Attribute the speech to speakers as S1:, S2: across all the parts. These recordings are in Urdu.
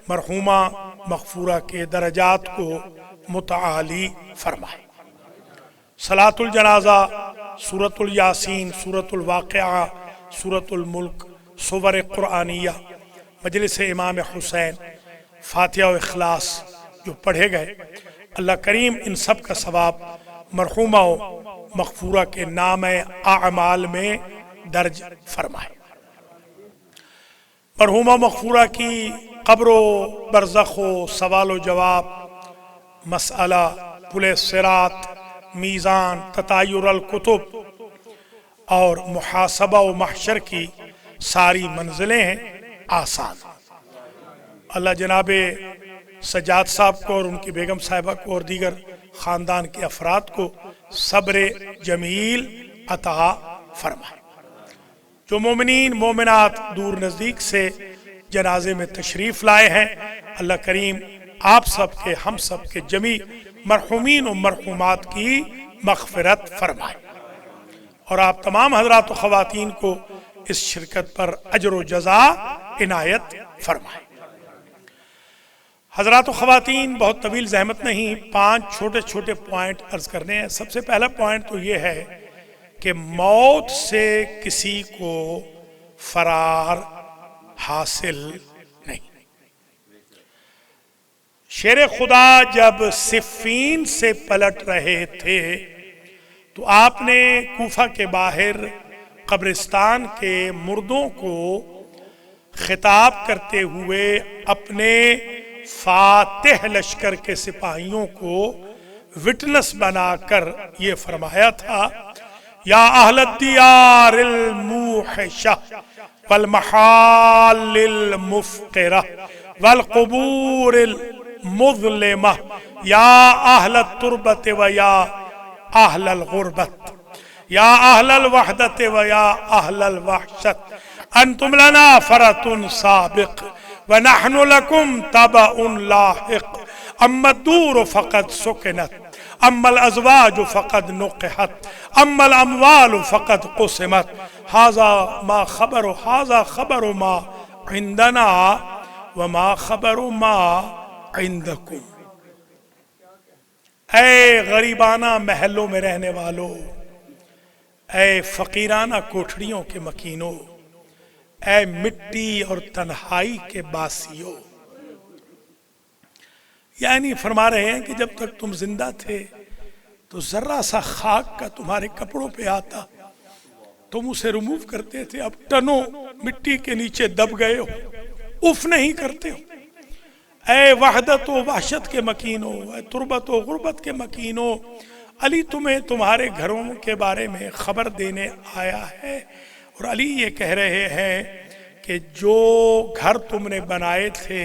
S1: مرحومہ مغفورہ کے درجات کو متعالی فرمائے۔ صلاۃ الجنازہ سورۃ الیاسین، سورۃ الواقعہ، سورۃ الملک، سور قرآنیہ، مجلس امام حسین، فاتحہ و اخلاص جو پڑھے گئے، اللہ کریم ان سب کا ثواب مرحومہ و مغفورہ کے نام اعمال میں درج فرمائے۔ مرحومہ مغفورہ کی قبر و برزخ و سوال و جواب، مسئلہ، پل صراط، میزان، تطایر الکتب اور محاسبہ و محشر کی ساری منزلیں ہیں آسان۔ اللہ جناب سجاد صاحب کو اور ان کی بیگم صاحبہ کو اور دیگر خاندان کے افراد کو صبر جمیل عطا فرمائے۔ جو مومنین مومنات دور نزدیک سے جنازے میں تشریف لائے ہیں، اللہ کریم آپ سب کے، ہم سب کے جمیع مرحومین و مرحومات کی مغفرت فرمائے، اور آپ تمام حضرات و خواتین کو اس شرکت پر اجر و جزا عنایت فرمائے۔ حضرات و خواتین، بہت طویل زحمت نہیں، 5 چھوٹے چھوٹے پوائنٹ عرض کرنے ہیں۔ سب سے پہلا پوائنٹ تو یہ ہے کہ موت سے کسی کو فرار حاصل نہیں۔ شیر خدا جب صفین سے پلٹ رہے تھے تو آپ نے کوفہ کے باہر قبرستان کے مردوں کو خطاب کرتے ہوئے اپنے فاتح لشکر کے سپاہیوں کو وٹنس بنا کر یہ فرمایا تھا، یا اہل الدیار الموحشہ والمحال المفقرہ والقبور المظلمہ، یا اہل التربت و یا اہل الغربت، یا اہل الوحدت و یا اہل الوحشت، انتم لنا فرط سابق ونحن لکم تبع لاحق، اما الدور فقد سکنت، اما الازواج فقد نقحت، اما الاموال فقد قسمت، هذا ما خبر ما عندنا وما خبر ما عندکم۔ اے غریبانہ محلوں میں رہنے والوں، اے فقیرانہ کوٹھڑیوں کے مکینوں، اے مٹی اور تنہائی کے باسیوں، یعنی فرما رہے ہیں کہ جب تک تم زندہ تھے تو ذرہ سا خاک کا تمہارے کپڑوں پہ آتا، تم اسے ریموو کرتے تھے، اب ٹنوں مٹی کے نیچے دب گئے ہو، اف نہیں کرتے ہو۔ اے وحدت و وحشت کے مکینوں، اے تربت و غربت کے مکینوں، علی تمہیں تمہارے گھروں کے بارے میں خبر دینے آیا ہے، اور علی یہ کہہ رہے ہیں کہ جو گھر تم نے بنائے تھے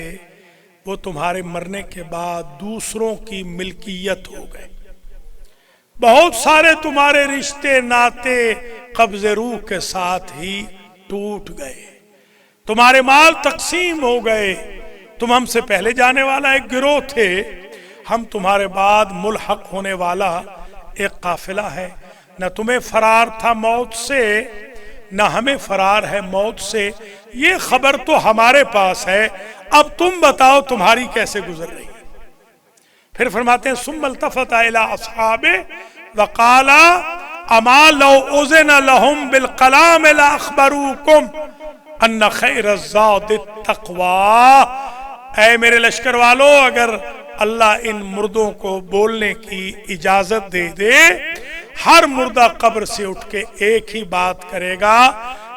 S1: وہ تمہارے مرنے کے بعد دوسروں کی ملکیت ہو گئے، بہت سارے تمہارے رشتے ناتے قبض روح کے ساتھ ہی ٹوٹ گئے، تمہارے مال تقسیم ہو گئے، تم ہم سے پہلے جانے والا ایک گروہ تھے، ہم تمہارے بعد ملحق ہونے والا ایک قافلہ ہے، نہ تمہیں فرار تھا موت سے نہ ہمیں فرار ہے موت سے، یہ خبر تو ہمارے پاس ہے، اب تم بتاؤ تمہاری کیسے گزر رہی ہے۔ پھر فرماتے ہیں ثم التفت الى اصحابہ وقال اما لو اذن لهم بالکلام لاخبروکم ان خیر الزاد التقوی، اے میرے لشکر والو، اگر اللہ ان مردوں کو بولنے کی اجازت دے دے، ہر مردہ قبر سے اٹھ کے ایک ہی بات کرے گا،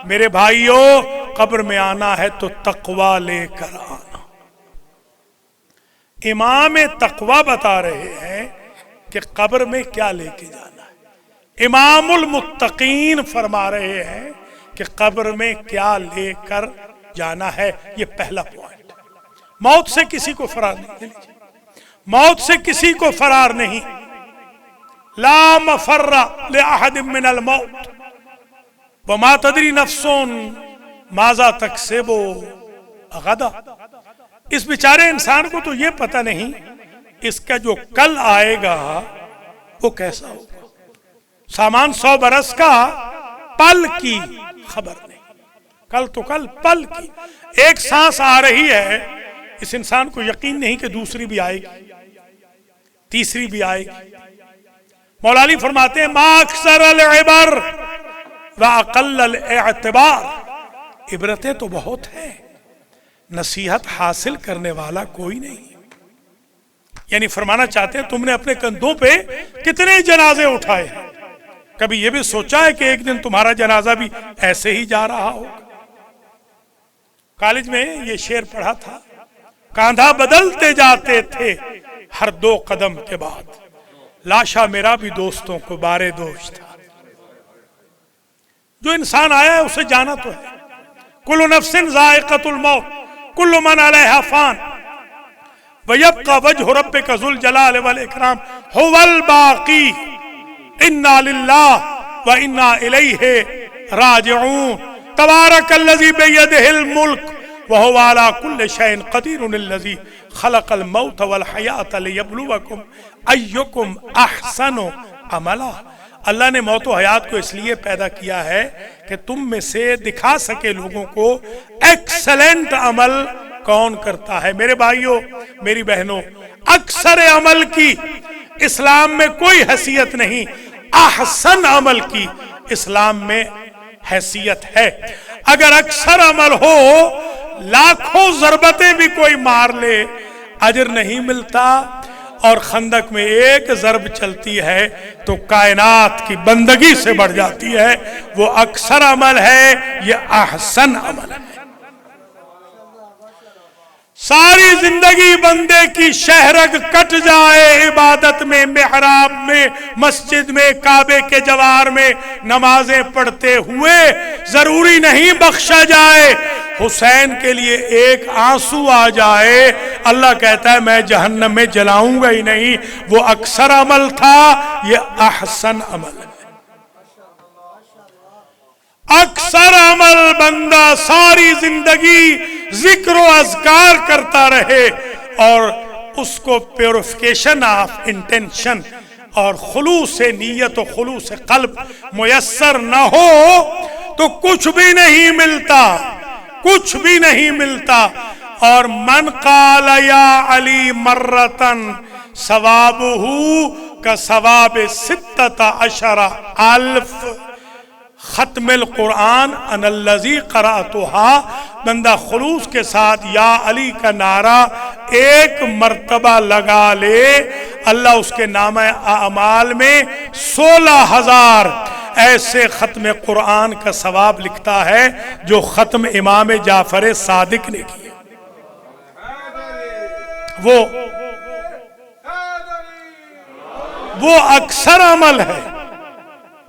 S1: میرے بھائیو قبر میں آنا ہے تو تقوی لے کر آنا۔ امام تقوی بتا رہے ہیں کہ قبر میں کیا لے کے جانا ہے، امام المتقین فرما رہے ہیں کہ قبر میں کیا لے کر جانا ہے۔ یہ پہلا پوائنٹ، موت سے کسی کو فرار نہیں، موت سے کسی کو فرار نہیں، لا مفر لأحد من الموت وما تدری نفس ماذا تکسب غدا۔ اس بیچارے انسان کو تو یہ پتہ نہیں اس کا جو کل آئے گا وہ کیسا ہوگا، سامان 100 برس کا، پل کی خبر نہیں، کل تو کل، پل کی، ایک سانس آ رہی ہے اس انسان کو یقین نہیں کہ دوسری بھی آئے گی، تیسری بھی آئے گی۔ مولا علی فرماتے ہیں ما اکثر العبر واقل الاعتبار، عبرتیں تو بہت ہیں، نصیحت حاصل کرنے والا کوئی نہیں۔ یعنی فرمانا چاہتے ہیں تم نے اپنے کندھوں پہ کتنے جنازے اٹھائے ہیں، کبھی یہ بھی سوچا ہے کہ ایک دن تمہارا جنازہ بھی ایسے ہی جا رہا ہوگا؟ کالج میں یہ شعر پڑھا تھا، کاندھا بدلتے جاتے تھے ہر 2 قدم کے بعد، لاشا میرا بھی دوستوں کو بارے دوش تھا۔ جو انسان آیا ہے اسے جانا تو ہے، کل نفس ذائقۃ الموت کل من علیہا فان ویبقى وجہ ربک ذو الجلال والاکرام هو الباقی انا للہ وانا الیہ راجعون تبارک الذی بیدہ الملک وهو على كل شيء قدیر الذی خلق الموت والحیاة لیبلوکم ایکم احسن عملا۔ اللہ نے موت و حیات کو اس لیے پیدا کیا ہے کہ تم میں سے دکھا سکے لوگوں کو ایکسلنٹ عمل کون کرتا ہے۔ میرے بھائیوں، میری بہنوں، اکثر عمل کی اسلام میں کوئی حیثیت نہیں، احسن عمل کی اسلام میں حیثیت ہے۔ اگر اکثر عمل ہو، لاکھوں ضربتیں بھی کوئی مار لے، اجر نہیں ملتا، اور خندق میں ایک ضرب چلتی ہے تو کائنات کی بندگی سے بڑھ جاتی ہے۔ وہ اکثر عمل ہے، یہ احسن عمل ہے۔ ساری زندگی بندے کی شہرگ کٹ جائے عبادت میں، محراب میں، مسجد میں، کعبے کے جوار میں نمازیں پڑھتے ہوئے، ضروری نہیں بخشا جائے۔ حسین کے لیے ایک آنسو آ جائے، اللہ کہتا ہے میں جہنم میں جلاؤں گا ہی نہیں۔ وہ اکثر عمل تھا، یہ احسن عمل ہے۔ اکثر عمل بندہ ساری زندگی ذکر و اذکار کرتا رہے اور اس کو پیوریفیکیشن آف انٹینشن اور خلوص نیت و خلوص قلب میسر نہ ہو تو کچھ بھی نہیں ملتا، کچھ بھی نہیں ملتا۔ اور من قال یا علی مرتن ثوابہ کثواب 16,000 ختم القرآن ان الذی قرأتها، بندہ خلوص کے ساتھ یا علی کا نعرہ ایک مرتبہ لگا لے، اللہ اس کے نامہ اعمال میں 16,000 ایسے ختم قرآن کا ثواب لکھتا ہے جو ختم امام جعفر صادق نے کیے۔ وہ اکثر عمل ہے،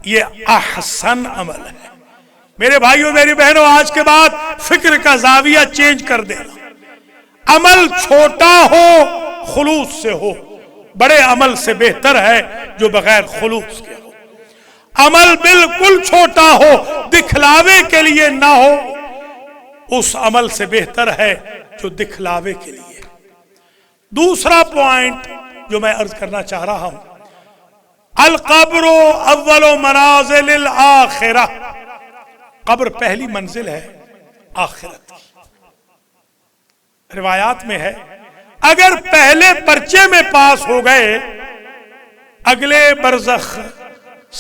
S1: یہ احسن عمل ہے۔ میرے بھائیوں، میری بہنوں، آج کے بعد فکر کا زاویہ چینج کر دینا۔ عمل چھوٹا ہو خلوص سے ہو، بڑے عمل سے بہتر ہے جو بغیر خلوص کے ہو۔ عمل بالکل چھوٹا ہو، دکھلاوے کے لیے نہ ہو، اس عمل سے بہتر ہے جو دکھلاوے کے لیے۔ دوسرا پوائنٹ جو میں عرض کرنا چاہ رہا ہوں، القبر اول منازل الاخرہ، قبر پہلی منزل ہے آخرت کی۔ روایات میں ہے اگر پہلے پرچے میں پاس ہو گئے، اگلے برزخ،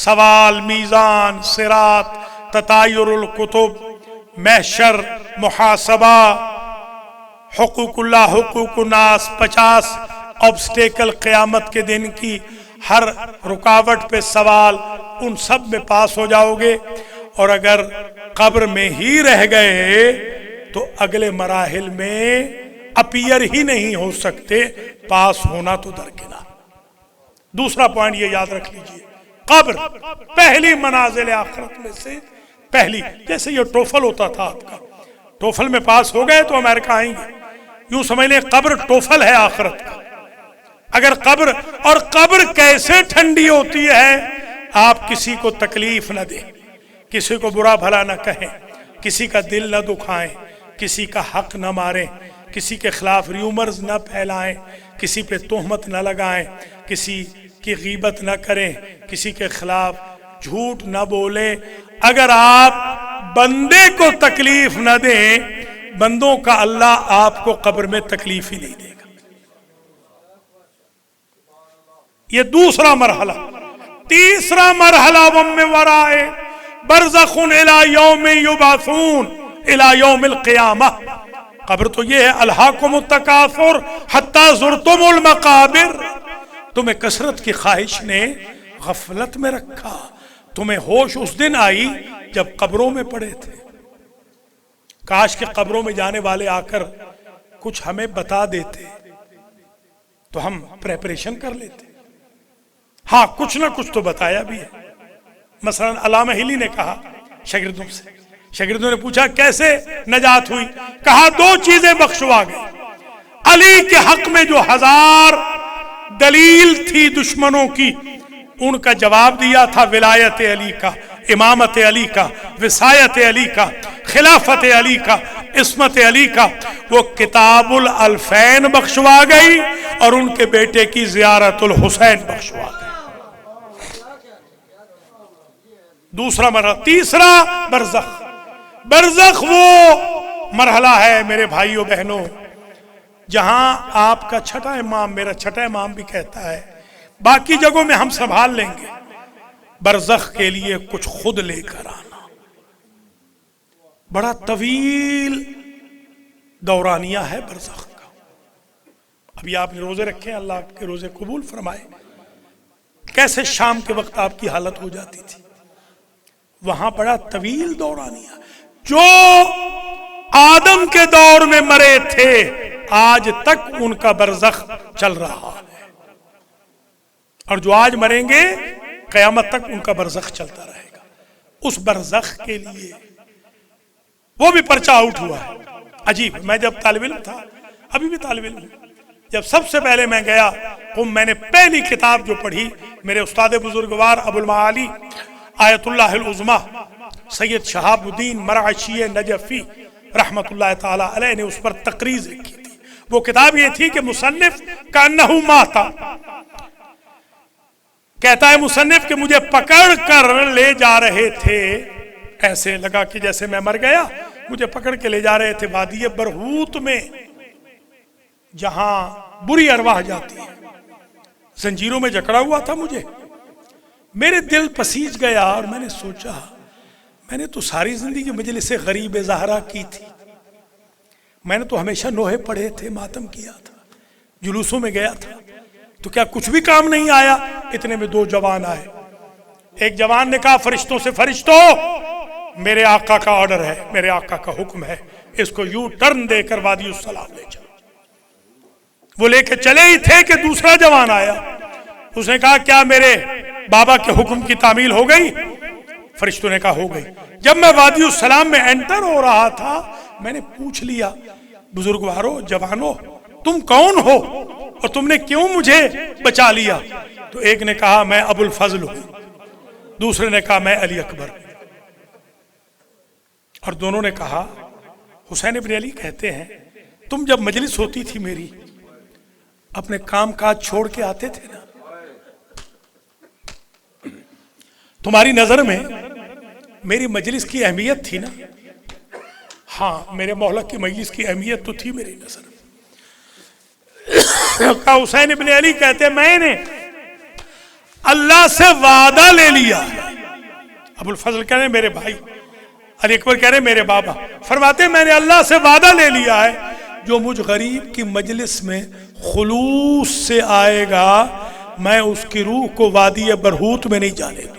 S1: سوال، میزان، صراط، تطایر الکتب، محشر، محاسبہ، حقوق اللہ، حقوق الناس، 50 آبسٹیکل قیامت کے دن کی، ہر رکاوٹ پہ سوال، ان سب میں پاس ہو جاؤ گے۔ اور اگر قبر میں ہی رہ گئے تو اگلے مراحل میں اپیئر ہی نہیں ہو سکتے، پاس ہونا تو درکنار۔ دوسرا پوائنٹ یہ یاد رکھ لیجئے، قبر پہلی منازل آخرت میں سے پہلی۔ جیسے یہ ٹوفل ہوتا تھا آپ کا، ٹوفل میں پاس ہو گئے تو امریکہ آئیں گے، یوں سمجھ لیں قبر ٹوفل ہے آخرت کا۔ اگر قبر، اور قبر کیسے ٹھنڈی ہوتی ہے، آپ کسی کو تکلیف نہ دیں، کسی کو برا بھلا نہ کہیں، کسی کا دل نہ دکھائیں، کسی کا حق نہ ماریں، کسی کے خلاف ریومرز نہ پھیلائیں، کسی پہ تہمت نہ لگائیں، کسی کی غیبت نہ کریں، کسی کے خلاف جھوٹ نہ بولیں۔ اگر آپ بندے کو تکلیف نہ دیں بندوں کا اللہ آپ کو قبر میں تکلیف ہی نہیں دے گا. یہ دوسرا مرحلہ. تیسرا مرحلہ وَمِّن وَرَائِهِمْ بَرْزَخٌ إِلَى يَوْمِ يُبْعَثُونَ إِلَى يَوْمِ الْقِيَامَةِ. قبر تو یہ ہے الہاکم التکاثر حتی زرتم المقابر. تمہیں کثرت کی خواہش نے غفلت میں رکھا. تمہیں ہوش اس دن آئی جب قبروں میں پڑے تھے. کاش کہ قبروں میں جانے والے آ کر کچھ ہمیں بتا دیتے تو ہم پریپریشن کر لیتے. ہاں کچھ نہ کچھ تو بتایا بھی ہے. مثلا علامہ ہلی نے کہا شاگردوں سے، شاگردوں نے پوچھا کیسے نجات ہوئی؟ کہا دو چیزیں بخشوا گئی. علی کے حق میں جو 1000 دلیل تھی دشمنوں کی، ان کا جواب دیا تھا ولایت علی کا، امامت علی کا، وصایت علی کا، خلافت علی کا، عصمت علی کا. وہ کتاب الالفین بخشوا گئی اور ان کے بیٹے کی زیارت الحسین بخشوا گئی. دوسرا مرحلہ. تیسرا برزخ. برزخ وہ مرحلہ ہے میرے بھائیوں بہنوں جہاں آپ کا چھٹا امام، میرا چھٹا امام بھی کہتا ہے باقی جگہوں میں ہم سنبھال لیں گے، برزخ کے لیے کچھ خود لے کر آنا. بڑا طویل دورانیہ ہے برزخ کا. ابھی آپ نے روزے رکھے، اللہ آپ کے روزے قبول فرمائے. کیسے شام کے وقت آپ کی حالت ہو جاتی تھی. وہاں بڑا طویل دورانیہ. جو آدم کے دور میں مرے تھے آج تک ان کا برزخ چل رہا ہے، اور جو آج مریں گے قیامت تک ان کا برزخ چلتا رہے گا. اس برزخ کے لیے وہ بھی پرچہ آؤٹ ہوا ہے. عجیب. میں جب طالب علم تھا، ابھی بھی طالب علم ہوں، جب سب سے پہلے میں گیا میں نے پہلی کتاب جو پڑھی میرے استاد بزرگوار ابو المعالی آیت اللہ العظمی سید شہاب الدین مرعشی نجفی رحمت اللہ تعالی علیہ نے اس پر تقریض لکھی تھی. وہ کتاب یہ تھی کہ مصنف کانہ ماتا، کہتا ہے مصنف کہ مجھے پکڑ کر لے جا رہے تھے، ایسے لگا کہ جیسے میں مر گیا. مجھے پکڑ کے لے جا رہے تھے وادی برہوت میں جہاں بری ارواح جاتی ہے. زنجیروں میں جکڑا ہوا تھا مجھے. میرے دل پسیج گیا اور میں نے سوچا میں نے تو ساری زندگی مجلس غریب زہرا کی تھی، میں نے تو ہمیشہ نوحے پڑھے تھے، ماتم کیا تھا، جلوسوں میں گیا تھا، تو کیا کچھ بھی کام نہیں آیا؟ اتنے میں 2 جوان آئے. ایک جوان نے کہا فرشتوں سے، فرشتوں میرے آقا کا آرڈر ہے، میرے آقا کا حکم ہے، اس کو یوں ٹرن دے کر وادی السلام لے جاؤ. وہ لے کے چلے ہی تھے کہ دوسرا جوان آیا. اس نے کہا کیا میرے بابا کے حکم کی تعمیل ہو گئی؟ فرشتوں نے کہا ہو گئی. جب میں وادی السلام میں انٹر ہو رہا تھا میں نے پوچھ لیا بزرگوارو، جوانو، تم کون ہو اور تم نے کیوں مجھے بچا لیا؟ تو ایک نے کہا میں ابو الفضل ہوں، دوسرے نے کہا میں علی اکبر ہوں. اور دونوں نے کہا حسین ابن علی کہتے ہیں تم جب مجلس ہوتی تھی میری اپنے کام کاج چھوڑ کے آتے تھے نا، تمہاری نظر میں میری مجلس کی اہمیت تھی نا؟ ہاں میرے مولا کی مجلس کی اہمیت تو تھی میری نظر میں. حسین ابن علی کہتے میں نے اللہ سے وعدہ لے لیا. ابو الفضل کہہ رہے میرے بھائی، علی اکبر کہہ رہے میرے بابا، فرماتے میں نے اللہ سے وعدہ لے لیا ہے جو مجھ غریب کی مجلس میں خلوص سے آئے گا میں اس کی روح کو وادی برہوت میں نہیں جانے دوں.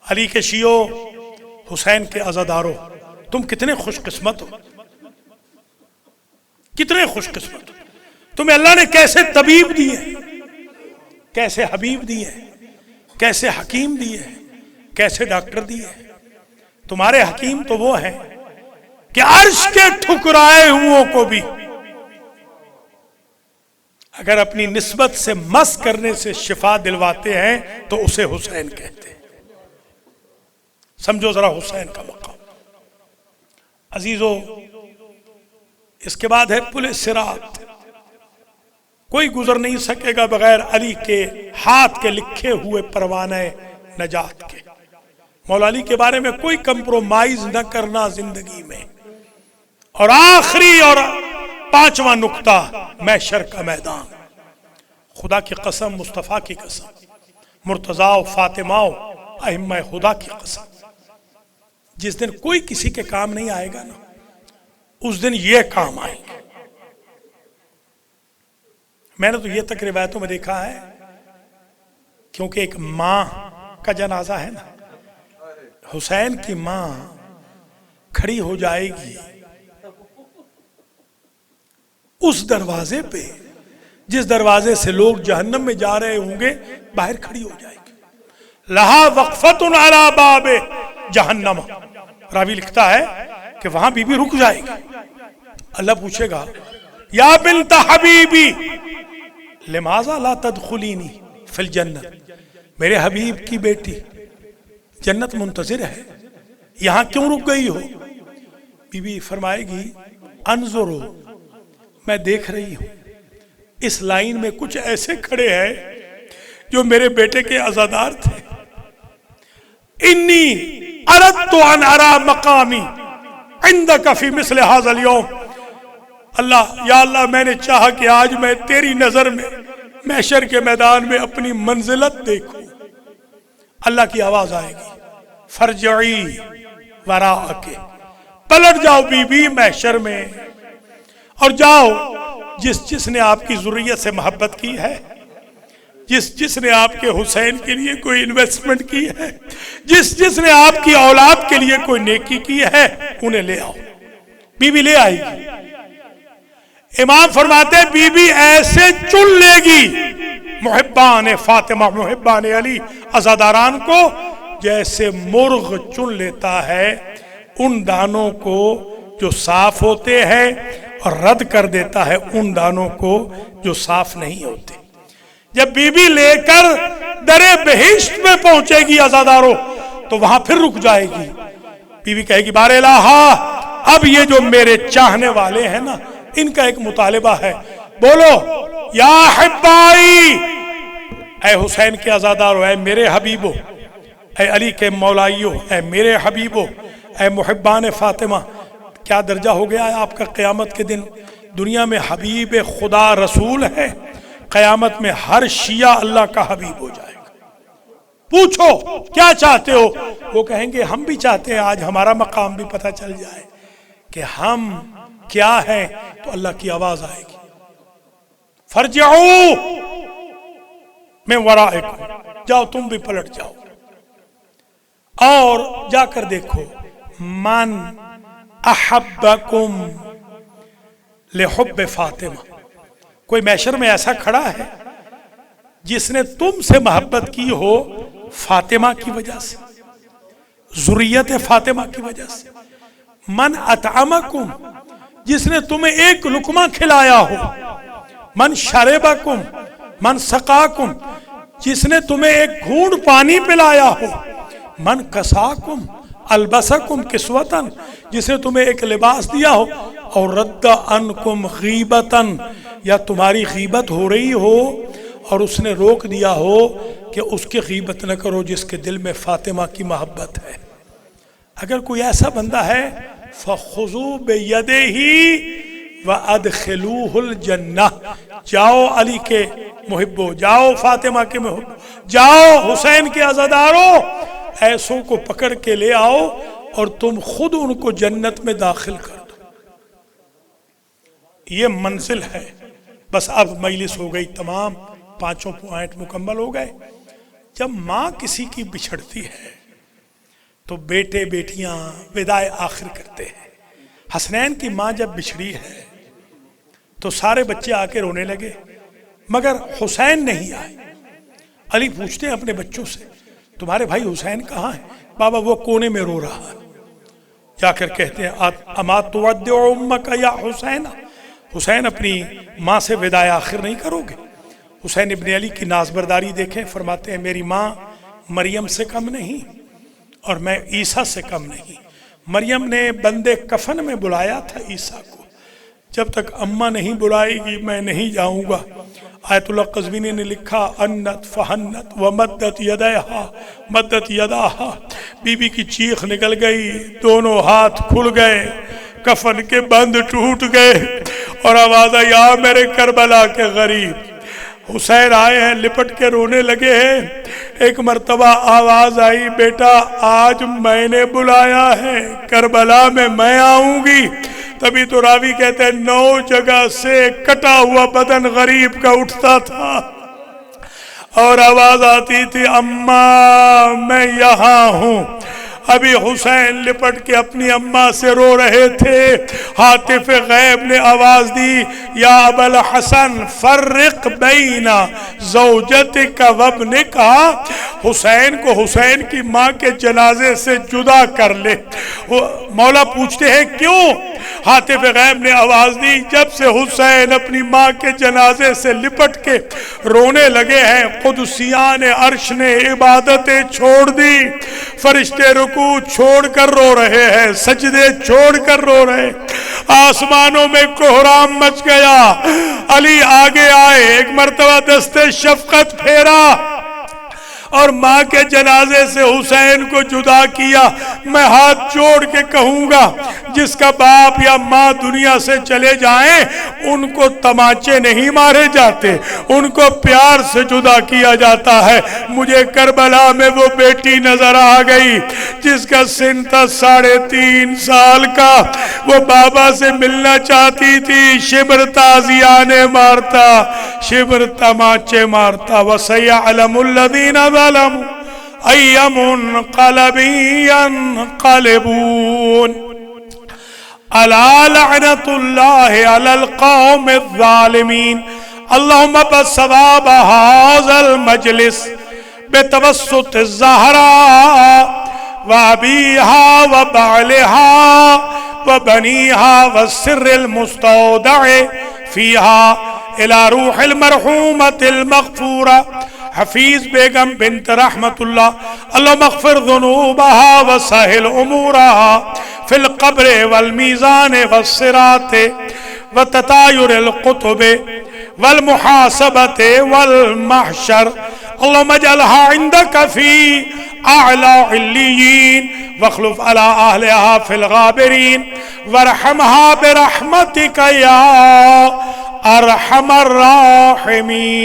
S1: علی کے شیعو، حسین کے عزادارو، تم کتنے خوش قسمت ہو، کتنے خوش قسمت ہو. تمہیں اللہ نے کیسے طبیب دیے، کیسے حبیب دیے، کیسے حکیم دیے، کیسے ڈاکٹر دیے. تمہارے حکیم تو وہ ہیں کہ عرش کے ٹھکرائے ہوں کو بھی اگر اپنی نسبت سے مس کرنے سے شفا دلواتے ہیں تو اسے حسین کہتے ہیں. سمجھو ذرا حسین کا مقام. عزیزو، اس کے بعد ہے پل صراط. کوئی گزر نہیں سکے گا بغیر علی کے ہاتھ کے لکھے ہوئے پروانہ نجات کے. مولا علی کے بارے میں کوئی کمپرومائز نہ کرنا زندگی میں. اور آخری اور 5واں نقطہ محشر کا میدان. خدا کی قسم، مصطفیٰ کی قسم، مرتضیٰ و فاطمہ و ائمہ خدا کی قسم، جس دن کوئی کسی کے کام نہیں آئے گا نا، اس دن یہ کام آئیں گے. میں نے تو یہ تک روایتوں میں دیکھا ہے، کیونکہ ایک ماں کا جنازہ ہے نا، حسین کی ماں کھڑی ہو جائے گی اس دروازے پہ جس دروازے سے لوگ جہنم میں جا رہے ہوں گے، باہر کھڑی ہو جائے گی. لہا وقفۃ علی باب جہنم. راوی لکھتا ہے کہ وہاں بی بی رک جائے گی. اللہ پوچھے گا یا بنت حبیبی لماذا لا تدخلینی فی الجنہ، میرے حبیب کی بیٹی جنت منتظر ہے، یہاں کیوں رک گئی ہو؟ بی بی فرمائے گی انظرو، میں دیکھ رہی ہوں اس لائن میں کچھ ایسے کھڑے ہیں جو میرے بیٹے کے عزادار تھے. انی اردت ان ارا مقامی عندک فی مثل ھذا اليوم. اللہ، یا اللہ، میں نے چاہا کہ آج میں تیری نظر میں محشر کے میدان میں اپنی منزلت دیکھوں. اللہ کی آواز آئے گی فرجعی وراءک، پلٹ جاؤ بی بی محشر میں اور جاؤ جس نے آپ کی ذریت سے محبت کی ہے، جس نے آپ کے حسین کے لیے کوئی انویسٹمنٹ کی ہے، جس نے آپ کی اولاد کے لیے کوئی نیکی کی ہے، انہیں لے آؤ. بی بی لے آئے گی. امام فرماتے ہیں بی بی ایسے چن لے گی محبان فاطمہ، محبان علی، عزاداران کو، جیسے مرغ چن لیتا ہے ان دانوں کو جو صاف ہوتے ہیں اور رد کر دیتا ہے ان دانوں کو جو صاف نہیں ہوتے. جب بی بی لے کر درے بہشت میں پہنچے گی عزاداروں، تو وہاں پھر رک جائے گی. بی بی کہے گی بار الہا، اب یہ جو میرے چاہنے والے ہیں نا، ان کا ایک مطالبہ ہے، بولو یا حبائی، اے حسین کے عزادارو، اے میرے حبیبو، اے علی کے مولائیو، اے میرے حبیبو، اے محبان فاطمہ. کیا درجہ ہو گیا ہے آپ کا قیامت کے دن؟ دنیا میں حبیب خدا رسول ہے، قیامت میں ہر شیعہ اللہ کا حبیب ہو جائے گا. پوچھو کیا چاہتے ہو؟ وہ کہیں گے ہم بھی چاہتے ہیں آج ہمارا مقام بھی پتہ چل جائے کہ ہم کیا ہے. تو اللہ کی آواز آئے گی فرجعو من ورائکم، جاؤ تم بھی پلٹ جاؤ اور جا کر دیکھو من احبکم لحب فاطمہ. کوئی محشر میں ایسا کھڑا ہے جس نے تم سے محبت کی ہو فاطمہ کی وجہ سے، ذریت فاطمہ کی وجہ سے. من اطعمکم، جس نے تمہیں ایک لقمہ کھلایا ہو. من شربکم، من سقاکم، جس نے تمہیں ایک گھونٹ پانی پلایا ہو. من کساکم البسکم کسوتن، جس نے تمہیں ایک لباس دیا ہو. اور رد عنکم غیبتن، یا تمہاری غیبت ہو رہی ہو اور اس نے روک دیا ہو کہ اس کی غیبت نہ کرو جس کے دل میں فاطمہ کی محبت ہے. اگر کوئی ایسا بندہ ہے فَخُذُوا بِيَدِهِ وَأَدْخِلُوهُ الْجَنَّةِ، جاؤ علی کے محبو، جاؤ فاطمہ کے محبو، جاؤ حسین کے عزاداروں، ایسوں کو پکڑ کے لے آؤ اور تم خود ان کو جنت میں داخل کر دو. یہ منزل ہے. بس اب مجلس ہو گئی تمام، 5 پوائنٹ مکمل ہو گئے. جب ماں کسی کی بچھڑتی ہے تو بیٹے بیٹیاں وداع آخر کرتے ہیں. حسنین کی ماں جب بچھڑی ہے تو سارے بچے آ کے رونے لگے، مگر حسین نہیں آئے. علی پوچھتے ہیں اپنے بچوں سے تمہارے بھائی حسین کہاں ہے؟ بابا وہ کونے میں رو رہا ہے. جا کر کہتے ہیں اما تودع امک یا حسین، حسین اپنی ماں سے وداع آخر نہیں کرو گے؟ حسین ابن علی کی نازبرداری دیکھیں، فرماتے ہیں میری ماں مریم سے کم نہیں اور میں عیسیٰ سے کم نہیں. مریم نے بندے کفن میں بلایا تھا عیسیٰ کو، جب تک اماں نہیں بلائے گی میں نہیں جاؤں گا. آیت اللہ قزوینی نے لکھا انت فہنت ومدت یدیہا مدت یداہا، بی بی کی چیخ نکل گئی، دونوں ہاتھ کھل گئے، کفن کے بند ٹوٹ گئے اور آواز آئی یا میرے کربلا کے غریب۔ حسین آئے ہیں، لپٹ کے رونے لگے ہیں۔ ایک مرتبہ آواز آئی بیٹا آج میں نے بلایا ہے، کربلا میں آؤں گی۔ تبھی تو راوی کہتے ہیں 9 جگہ سے کٹا ہوا بدن غریب کا اٹھتا تھا اور آواز آتی تھی اماں میں یہاں ہوں۔ ابھی حسین لپٹ کے اپنی اماں سے رو رہے تھے، ہاتف غیب نے آواز دی یا ابا الحسن فرق بین زوجتک وابنک، حسین کو حسین کی ماں کے جنازے سے جدا کر لے۔ مولا پوچھتے ہیں کیوں؟ ہاتف غیب نے آواز دی جب سے حسین اپنی ماں کے جنازے سے لپٹ کے رونے لگے ہیں، قدسیان عرش نے عبادتیں چھوڑ دی، فرشتے رکوع چھوڑ کر رو رہے ہیں، سجدے چھوڑ کر رو رہے، آسمانوں میں کوہرام مچ گیا۔ علی آگے آئے، ایک مرتبہ دستے شفقت پھیرا اور ماں کے جنازے سے حسین کو جدا کیا۔ میں ہاتھ جوڑ کے کہوں گا جس کا باپ یا ماں دنیا سے چلے جائیں ان کو تماچے نہیں مارے جاتے، ان کو پیار سے جدا کیا جاتا ہے۔ مجھے کربلا میں وہ بیٹی نظر آ گئی جس کا سن تھا 3.5 سال کا، وہ بابا سے ملنا چاہتی تھی، شبر تازیانے مارتا، شبر تماچے مارتا۔ وَسَيَعْلَمُ الَّذِينَ ظَلَمُوا أَيَّ مُنقَلَبٍ يَنقَلِبُونَ أَلَا لَعْنَةُ اللَّهِ عَلَى الْقَوْمِ الظَّالِمِينَ۔ اللهم بثواب هذا المجلس بتوسط الزهراء وأبيها وبعلها وبنيها والسر المستودع فيها إلى روح المرحومة المغفورة حفیظ بیگم بنت رحمت اللہ، اللہم اغفر ذنوبها وسهل امورها في القبر والمیزان والصراط وتطایر القطب والمحاسبة والمحشر، اللہم اجعلها عندك في اعلى علیین واخلف على اہلها في الغابرین وارحمها برحمتك یا ارحم الراحمین۔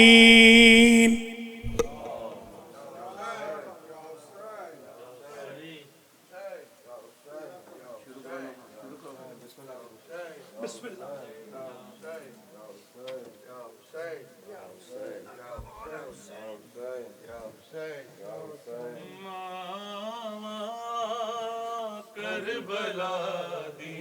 S2: کربلا دی